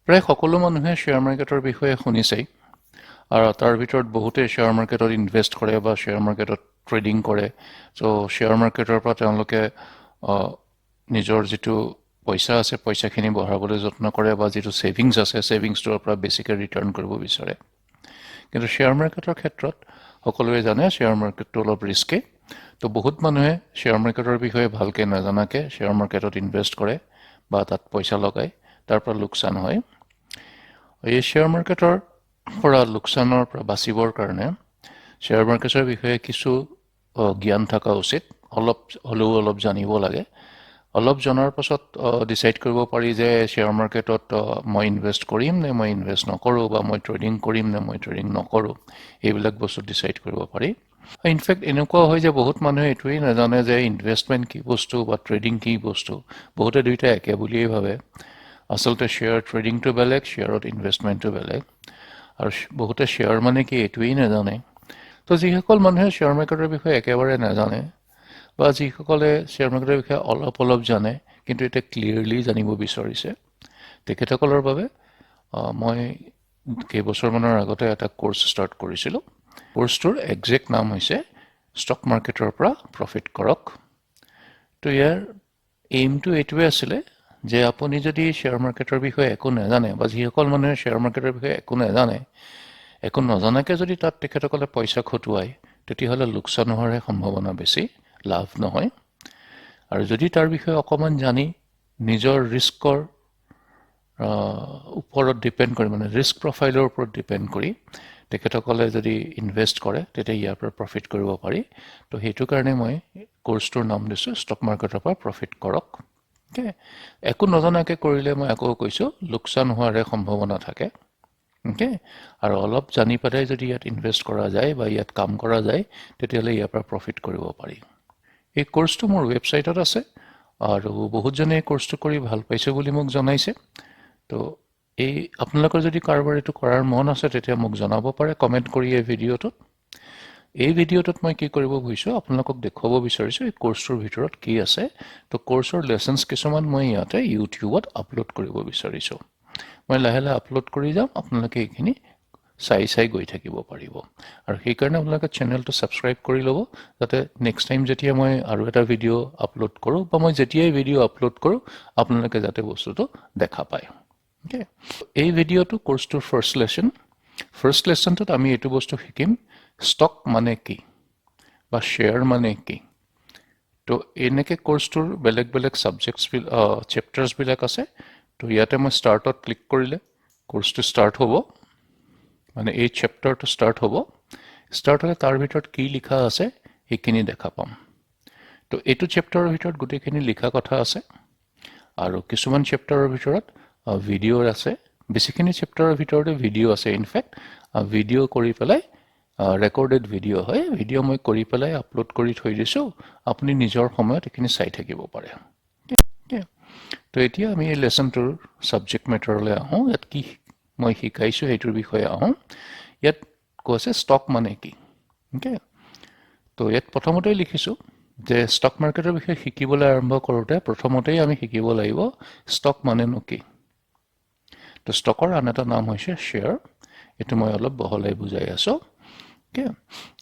প্ৰায় সকলো মানুহে শ্বেয়াৰ মাৰ্কেটৰ বিষয়ে শুনিছেই আৰু তাৰ ভিতৰত বহুতে শ্বেয়াৰ মাৰ্কেটত ইনভেষ্ট কৰে বা শ্বেয়াৰ মাৰ্কেটত ট্ৰেডিং কৰে চ' শ্বেয়াৰ মাৰ্কেটৰ পৰা তেওঁলোকে নিজৰ যিটো পইচা আছে পইচাখিনি বঢ়াবলৈ যত্ন কৰে বা যিটো ছেভিংছ আছে ছেভিংছটোৰ পৰা বেছিকৈ ৰিটাৰ্ণ কৰিব বিচাৰে কিন্তু শ্বেয়াৰ মাৰ্কেটৰ ক্ষেত্ৰত সকলোৱে জানে শ্বেয়াৰ মাৰ্কেটটো অলপ ৰিস্কি তো বহুত মানুহে শ্বেয়াৰ মাৰ্কেটৰ বিষয়ে ভালকৈ নাজানাকৈ শ্বেয়াৰ মাৰ্কেটত ইনভেষ্ট কৰে বা তাত পইচা লগায় তাৰ পৰা লোকচান হয় এই শ্বেয়াৰ মাৰ্কেটৰ পৰা লোকচানৰ পৰা বাচিবৰ কাৰণে শ্বেয়াৰ মাৰ্কেটৰ বিষয়ে কিছু জ্ঞান থকা উচিত অলপ জানিব লাগে অলপ জনাৰ পাছত ডিচাইড কৰিব পাৰি যে শ্বেয়াৰ মাৰ্কেটত মই ইনভেষ্ট কৰিম নে মই ইনভেষ্ট নকৰোঁ বা মই ট্ৰেডিং কৰিম নে মই ট্ৰেডিং নকৰোঁ এইবিলাক বস্তু ডিচাইড কৰিব পাৰি ইনফেক্ট এনেকুৱা হয় যে বহুত মানুহে এইটোৱেই নাজানে যে ইনভেষ্টমেণ্ট কি বস্তু বা ট্ৰেডিং কি বস্তু বহুতে দুইটা একে বুলিয়েই ভাবে আচলতে শ্বেয়াৰ ট্ৰেডিংটো বেলেগ শ্বেয়াৰত ইনভেষ্টমেণ্টটো বেলেগ আৰু বহুতে শ্বেয়াৰ মানে কি এইটোৱেই নাজানে তো যিসকল মানুহে শ্বেয়াৰ মাৰ্কেটৰ বিষয়ে একেবাৰে নাজানে বা যিসকলে শ্বেয়াৰ মাৰ্কেটৰ বিষয়ে অলপ জানে কিন্তু এতিয়া ক্লিয়াৰলি জানিব বিচাৰিছে তেখেতসকলৰ বাবে মই কেইবছৰমানৰ আগতে এটা কোৰ্চ ষ্টাৰ্ট কৰিছিলোঁ কোৰ্চটোৰ একজেক্ট নাম হৈছে ষ্টক মাৰ্কেটৰ পৰা প্ৰফিট কৰক তো ইয়াৰ এইমটো এইটোৱে আছিলে যে আপুনি যদি শ্বেয়াৰ মাৰ্কেটৰ বিষয়ে একো নাজানে বা যিসকল মানুহে শ্বেয়াৰ মাৰ্কেটৰ বিষয়ে একো নজনাকৈ যদি তাত তেখেতসকলে পইচা খটুৱায় তেতিয়াহ'লে লোকচান হোৱাৰ সম্ভাৱনা বেছি লাভ নহয় আৰু যদি তাৰ বিষয়ে অকণমান জানি নিজৰ ৰিস্কৰ ওপৰত ডিপেণ্ড কৰি মানে ৰিস্ক প্ৰফাইলৰ ওপৰত ডিপেণ্ড কৰি তেখেতসকলে যদি ইনভেষ্ট কৰে তেতিয়া ইয়াৰ পৰা প্ৰফিট কৰিব পাৰি তো সেইটো কাৰণে মই কোৰ্চটোৰ নাম দিছোঁ ষ্টক মাৰ্কেটৰ পৰা প্ৰফিট কৰক একো নজনাকৈ কৰিলে মই আকৌ কৈছোঁ লোকচান হোৱাৰ সম্ভাৱনা থাকে আৰু অলপ জানি পেলাই যদি ইয়াত ইনভেষ্ট কৰা যায় বা ইয়াত কাম কৰা যায় তেতিয়াহ'লে ইয়াৰ পৰা প্ৰফিট কৰিব পাৰি এই কোৰ্চটো মোৰ ৱেবছাইটত আছে আৰু বহুতজনে এই কোৰ্চটো কৰি ভাল পাইছে বুলি মোক জনাইছে তো আপোনালোকৰ যদি কাৰোবাৰ এইটো কৰাৰ মন আছে তেতিয়া মোক জনাব পাৰে কমেণ্ট কৰি এই ভিডিঅ'টোত মই কি কৰিব খুজিছোঁ আপোনালোকক দেখুৱাব বিচাৰিছোঁ এই কোৰ্চটোৰ ভিতৰত কি আছে তো কোৰ্চৰ লেচনছ কিছুমান মই ইয়াতে ইউটিউবত আপলোড কৰিব বিচাৰিছোঁ মই লাহে লাহে আপলোড কৰি যাম আপোনালোকে এইখিনি চাই গৈ থাকিব পাৰিব আৰু সেইকাৰণে আপোনালোকে চেনেলটো ছাবস্ক্ৰাইব কৰি ল'ব যাতে নেক্সট টাইম যেতিয়া মই আৰু এটা ভিডিঅ' আপলোড কৰোঁ বা মই যেতিয়াই ভিডিঅ' আপলোড কৰোঁ আপোনালোকে যাতে বস্তুটো দেখা পায় এই ভিডিঅ'টো কোৰ্চটোৰ ফাৰ্ষ্ট লেচনটোত আমি এইটো বস্তু শিকিম ষ্টক মানে কি বা শ্বেয়াৰ মানে কি তো এনেকৈ কোৰ্চটোৰ বেলেগ চেপ্টাৰ্ছবিলাক আছে তো ইয়াতে মই ষ্টাৰ্টত ক্লিক কৰিলে কোৰ্চটো ষ্টাৰ্ট হ'ব মানে এই চেপ্টাৰটো ষ্টাৰ্ট হ'লে তাৰ ভিতৰত কি লিখা আছে সেইখিনি দেখা পাম তো এইটো চেপ্টাৰৰ ভিতৰত গোটেইখিনি লিখা কথা আছে আৰু কিছুমান চেপ্টাৰৰ ভিতৰত ভিডিঅ' আছে বেছিখিনি চেপ্টাৰৰ ভিতৰতে ভিডিঅ' আছে ইনফেক্ট ভিডিঅ' কৰি পেলাই ৰেকৰ্ডেড ভিডিঅ' হয় ভিডিঅ' মই কৰি পেলাই আপলোড কৰি থৈ দিছোঁ আপুনি নিজৰ সময়ত এইখিনি চাই থাকিব পাৰে তো এতিয়া আমি এই লেচনটোৰ ছাবজেক্ট মেটাৰলৈ আহোঁ ইয়াত কি মই শিকাইছোঁ সেইটোৰ বিষয়ে আহোঁ ইয়াত কৈছে ষ্টক মানে কি তো ইয়াত প্ৰথমতেই লিখিছোঁ যে ষ্টক মাৰ্কেটৰ বিষয়ে শিকিবলৈ আৰম্ভ কৰোঁতে প্ৰথমতেই আমি শিকিব লাগিব ষ্টক মানেনো কি তো ষ্টকৰ আন এটা নাম হৈছে শ্বেয়াৰ এইটো মই অলপ বহলাই বুজাই আছোঁ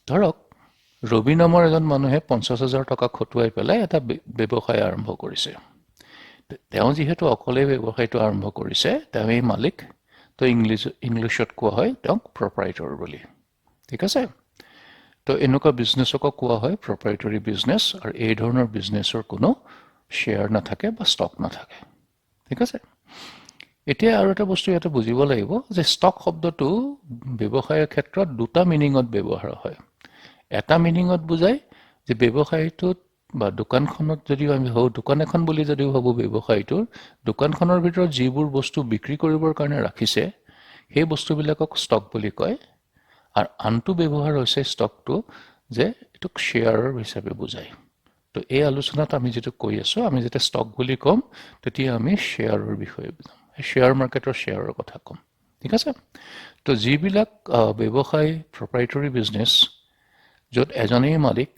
ধৰক ৰবি নামৰ এজন মানুহে 50,000 টকা খটুৱাই পেলাই এটা ব্যৱসায় আৰম্ভ কৰিছে তেওঁ যিহেতু অকলে ব্যৱসায়টো আৰম্ভ কৰিছে তেওঁৱেই মালিক তো ইংলিছত কোৱা হয় তেওঁক প্ৰপাৰাইটৰ বুলি ঠিক আছে তো এনেকুৱা বিজনেছকো কোৱা হয় প্ৰপাৰাইটৰী বিজনেছ আৰু এই ধৰণৰ বিজনেছৰ কোনো শ্বেয়াৰ নাথাকে বা ষ্টক নাথাকে ঠিক আছে এতিয়া আৰু এটা বস্তু ইয়াতে বুজিব লাগিব যে ষ্টক শব্দটো ব্যৱসায়ৰ ক্ষেত্ৰত দুটা মিনিঙত ব্যৱহাৰ হয় এটা মিনিঙত বুজায় যে ব্যৱসায়টোত বা দোকানখনত যদিও আমি ভাবোঁ দোকান এখন বুলি যদিও ভাবোঁ ব্যৱসায়টোৰ দোকানখনৰ ভিতৰত যিবোৰ বস্তু বিক্ৰী কৰিবৰ কাৰণে ৰাখিছে সেই বস্তুবিলাকক ষ্টক বুলি কয় আৰু আনটো ব্যৱহাৰ হৈছে ষ্টকটো যে এইটোক শ্বেয়াৰৰ হিচাপে বুজায় তো এই আলোচনাত আমি যেটো কৈ আছোঁ আমি যেতিয়া ষ্টক বুলি ক'ম তেতিয়া আমি শ্বেয়াৰৰ বিষয়ে বুজাম শ্বেয়াৰ মাৰ্কেটৰ শ্বেয়াৰৰ কথা ক'ম ঠিক আছে তো যিবিলাক ব্যৱসায় প্ৰপাৰাইটৰী বিজনেছ য'ত এজনেই মালিক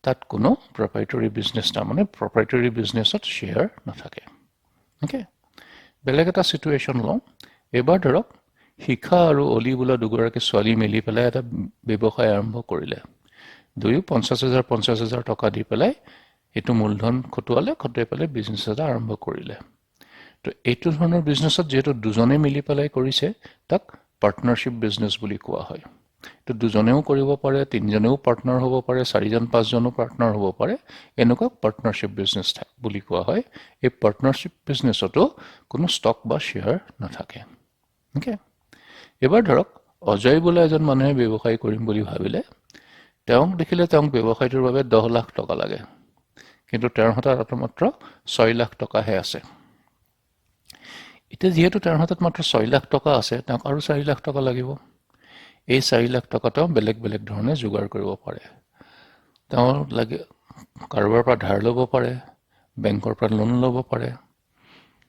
তাত কোনো প্ৰপাৰাইটৰী বিজনেছ তাৰমানে প্ৰপাৰাইটৰী বিজনেছত শ্বেয়াৰ নাথাকে বেলেগ এটা চিটুৱেশ্যন লওঁ এবাৰ ধৰক শিখা আৰু অলি বোলা দুগৰাকী ছোৱালী মিলি পেলাই এটা ব্যৱসায় আৰম্ভ কৰিলে দুয়ো 50,000 টকা দি পেলাই এইটো মূলধন খটুৱালে খটুৱাই পেলাই বিজনেছ এটা আৰম্ভ কৰিলে তো এইটো ধৰণৰ বিজনেছত যেহেতু দুজনে মিলি পেলাই কৰিছে তাক পাৰ্টনাৰশ্বিপ বিজনেছ বুলি কোৱা হয় তো দুজনেও কৰিব পাৰে তিনিজনেও পাৰ্টনাৰ হ'ব পাৰে চাৰিজন পাঁচজনো পাৰ্টনাৰ হ'ব পাৰে এনেকুৱা পাৰ্টনাৰশ্বিপ বিজনেছ বুলি কোৱা হয় এই পাৰ্টনাৰশ্বিপ বিজনেছতো কোনো ষ্টক বা শ্বেয়াৰ নাথাকে ওকে এবাৰ ধৰক অজয় বোলা এজন মানুহে ব্যৱসায় কৰিম বুলি ভাবিলে তেওঁক দেখিলে তেওঁক ব্যৱসায়টোৰ বাবে 10 লাখ টকা লাগে কিন্তু তেওঁৰ হাতত মাত্ৰ 6 লাখ টকাহে আছে এতিয়া যেহেতু তেওঁৰ হাতত মাত্ৰ 6 লাখ টকা আছে তেওঁক আৰু 4 লাখ টকা লাগিব এই 4 লাখ টকা তেওঁ বেলেগ বেলেগ ধৰণে যোগাৰ কৰিব পাৰে তেওঁ লাগে কাৰোবাৰ পৰা ধাৰ ল'ব পাৰে বেংকৰ পৰা লোন ল'ব পাৰে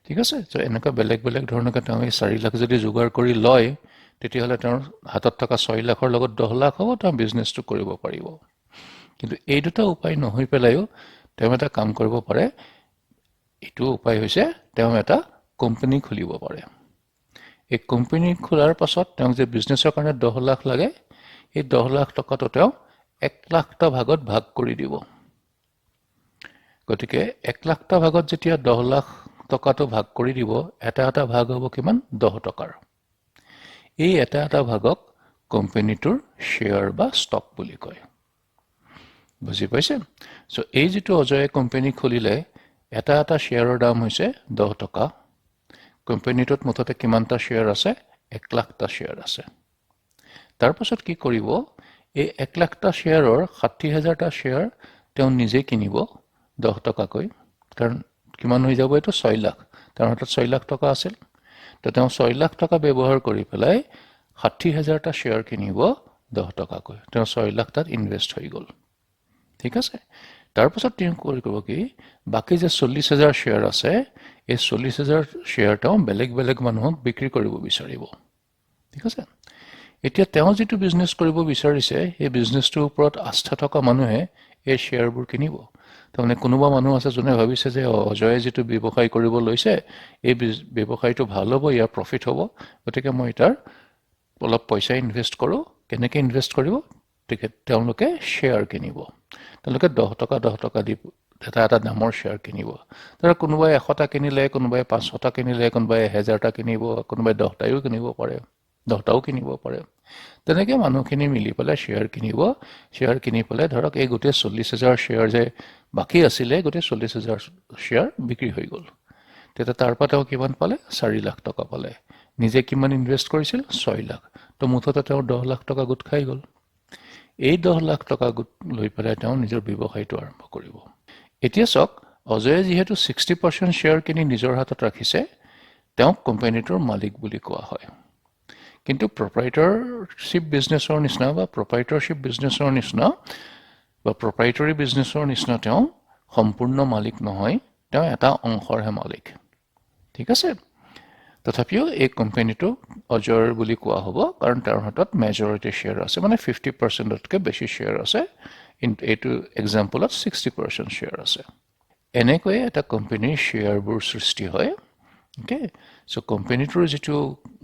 ঠিক আছে তো এনেকুৱা বেলেগ বেলেগ ধৰণে তেওঁ এই 4 লাখ যদি যোগাৰ কৰি লয় তেতিয়াহ'লে তেওঁৰ হাতত থকা 6 লাখৰ লগত 10 লাখ হ'ব তেওঁ বিজনেছটো কৰিব পাৰিব কিন্তু এই দুটা উপায় নহয় পেলাইও তেওঁ এটা কাম কৰিব পাৰে এইটো উপায় হৈছে তেওঁ এটা কোম্পানী খুলিব পাৰে এই কোম্পানী খোলাৰ পাছত তেওঁ যে বিজনেছৰ কাৰণে 10 লাখ লাগে এই 10 লাখ টকাটো তেওঁ 1 লাখটা ভাগত ভাগ কৰি দিব গতিকে 1 লাখটা ভাগত যেতিয়া 10 লাখ টকাটো ভাগ কৰি দিব এটা এটা ভাগ হ'ব কিমান 10 টকাৰ এই এটা এটা ভাগক কোম্পানীটোৰ শ্বেয়াৰ বা ষ্টক বুলি কয় বুজি পাইছে সো এই যেটো অজয় কোম্পানী খুলিলে এটা এটা শ্বেয়াৰৰ দাম হৈছে 10 টকা কোম্পানীটোত মুঠতে কিমানটা শ্বেয়াৰ আছে 1 লাখটা শ্বেয়াৰ আছে তাৰ পাছত কি কৰিব এই 1 লাখটা শ্বেয়াৰৰ 60,000টা শ্বেয়াৰ তেওঁ নিজে কিনিব 10 টকাকৈ কাৰণ কিমান হৈ যাব এটো 6 লাখ তাৰ হাতত 6 লাখ টকা আছিল তো তেওঁ 6 লাখ টকা ব্যৱহাৰ কৰি পেলাই 60,000টা শ্বেয়াৰ কিনিব 10 টকাকৈ তেওঁ 6 লাখ তাত ইনভেষ্ট হৈ গ'ল ঠিক আছে তাৰ পাছত তেওঁ কৰিব কি বাকি যে 40,000 শ্বেয়াৰ আছে এই 40,000 শ্বেয়াৰ তেওঁ বেলেগ বেলেগ মানুহক বিক্ৰী কৰিব বিচাৰিব ঠিক আছে এতিয়া তেওঁ যেটো বিজনেছ কৰিব বিচাৰিছে এই বিজনেছটোৰ ওপৰত আস্থা থকা মানুহে এই শ্বেয়াৰবোৰ কিনিব তাৰমানে কোনোবা মানুহ আছে যোনে ভাবিছে যে অজয়ে যেটো ব্যৱসায় কৰিব লৈছে এই ব্যৱসায়টো ভাল হ'ব ইয়াৰ প্ৰফিট হ'ব গতিকে মই তাৰ অলপ পইচা ইনভেষ্ট কৰো কেনেকৈ ইনভেষ্ট কৰিব তেওঁলোকে শ্বেয়াৰ কিনিব তেওঁলোকে 10 টকা দি এটা এটা দামৰ শ্বেয়াৰ কিনিব তাৰ কোনোবাই 100টা কিনিলে কোনোবাই 500টা কিনিলে কোনোবাই 1000টা কিনিব কোনোবাই 10টাও কিনিব পাৰে 10টাও কিনিব পাৰে তেনেকৈ মানুহখিনি মিলি পেলাই শ্বেয়াৰ কিনি পেলাই ধৰক এই গোটেই 40,000 শ্বেয়াৰ যে বাকি আছিলে গোটেই 40,000 শ্বেয়াৰ বিক্ৰী হৈ গ'ল তেতিয়া তাৰ পৰা তেওঁ কিমান পালে 4 লাখ টকা পালে নিজে কিমান ইনভেষ্ট কৰিছিল 6 লাখ তো মুঠতে তেওঁ 10 লাখ টকা গোট খাই গ'ল এই 10 লাখ টকা গোট লৈ পেলাই তেওঁ নিজৰ ব্যৱসায়টো আৰম্ভ কৰিব এতিয়া চাওক অজয়ে যেহেতু 60% শ্বেয়াৰ কিনি নিজৰ হাতত ৰাখিছে তেওঁক কোম্পানীটোৰ মালিক বুলি কোৱা হয় কিন্তু প্ৰপ্ৰাইটৰশ্বিপ বিজনেছৰ নিচিনা বা প্ৰপ্ৰাইটৰশ্বিপ বিজনেছৰ নিচিনা বা প্ৰপ্ৰাইটৰী বিজনেছৰ নিচিনা তেওঁ সম্পূৰ্ণ মালিক নহয় তেওঁ এটা অংশৰহে মালিক ঠিক আছে তথাপিও এই কোম্পানীটো অজয়ৰ বুলি কোৱা হ'ব কাৰণ তেওঁৰ হাতত মেজৰিটি শ্বেয়াৰ আছে মানে 50%তকৈ বেছি শ্বেয়াৰ আছে এইটো এক্সাম্পলত 60% শ্বেয়াৰ আছে এনেকৈ এটা কোম্পানীৰ শ্বেয়াৰবোৰ সৃষ্টি হয় ওকে সো কোম্পানীটোৰ যেটো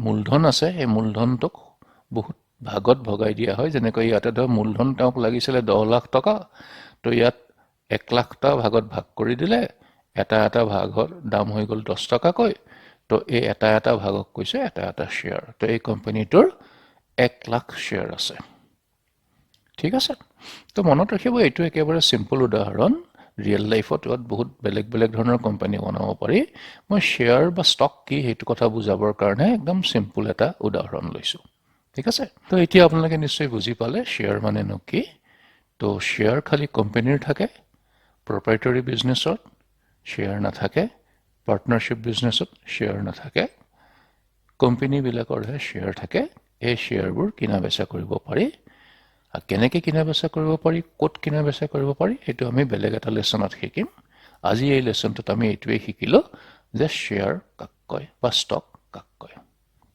মূলধন আছে এই মূলধনটোক বহুত ভাগত ভগাই দিয়া হয় যেনেকৈ ইয়াতে ধৰ মূলধন তেওঁক লাগিছিলে 10 লাখ টকা তো ইয়াত 1 লাখটা ভাগত ভাগ কৰি দিলে এটা এটা ভাগৰ দাম হৈ গ'ল 10 টকাকৈ তো এই এটা এটা ভাগক কৈছে এটা এটা শ্বেয়াৰ তো এই কোম্পানীটোৰ 1 লাখ শ্বেয়াৰ আছে ঠিক আছে তো মনত ৰাখিব এইটো একেবাৰে সিম্পল উদাহৰণ ৰিয়েল লাইফত বহুত বেলেগ বেলেগ ধৰণৰ কোম্পানী বনাব পাৰি মই শ্বেয়াৰ বা ষ্টক কি হেতু কথা বুজাবৰ কাৰণে একদম সিম্পল এটা উদাহৰণ লৈছো ঠিক আছে তো এতিয়া আপোনালোকে নিশ্চয় বুজি পালে শ্বেয়াৰ মানে কি তো শ্বেয়াৰ খালি কোম্পানীৰ থাকে প্ৰপ্ৰাইটৰী বিজনেছত শ্বেয়াৰ নাথাকে পাৰ্টনাৰশ্বিপ বিজনেছত শ্বেয়াৰ নাথাকে কোম্পানীবিলাকৰহে শ্বেয়াৰ থাকে এই শ্বেয়াৰবোৰ কিনা বেচা কৰিব পাৰি আৰু কেনেকৈ কিনা বেচা কৰিব পাৰি ক'ত কিনা বেচা কৰিব পাৰি সেইটো আমি বেলেগ এটা লেসনত শিকিম আজি এই লেসনটোত আমি এইটোৱে শিকিলো যে শ্বেয়াৰ কাক কয় বা ষ্টক কাক কয়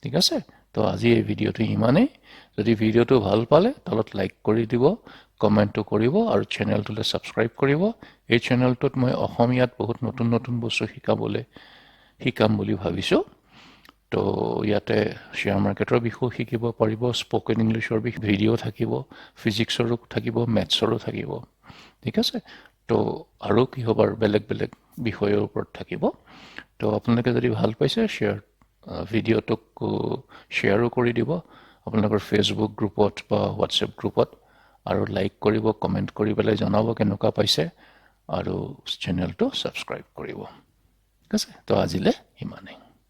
ঠিক আছে তো আজি এই ভিডিঅ'টো ইমানেই যদি ভিডিঅ'টো ভাল পালে তলত লাইক কৰি দিব কমেন্টটো কৰিব আৰু চেনেলটোলৈ সাবস্ক্ৰাইব কৰিব এই চেনেলটোত মই অসমীয়াত বহুত নতুন নতুন বস্তু শিকাম বুলি ভাবিছো তো ইয়াতে শ্বেয়াৰ মাৰ্কেটৰ বিষয়ে শিকিব পাৰিব, স্পকেন ইংলিছৰ ভিডিঅ' থাকিব, ফিজিক্সৰো থাকিব, মেথছৰো থাকিব, ঠিক আছে। তো আৰু কি হ'ব আৰু বেলেগ বেলেগ বিষয়ৰ ওপৰত থাকিব। তো আপোনালোকে যদি ভাল পাইছে ভিডিঅ'টোক শ্বেয়াৰো কৰি দিব আপোনালোকৰ ফেচবুক গ্ৰুপত বা হোৱাটছএপ গ্ৰুপত, আৰু লাইক কৰিব, কমেণ্ট কৰি পেলাই জনাব কেনেকুৱা পাইছে, আৰু চেনেলটো ছাবস্ক্ৰাইব কৰিব, ঠিক আছে। তো আজিলৈ ইমানেই।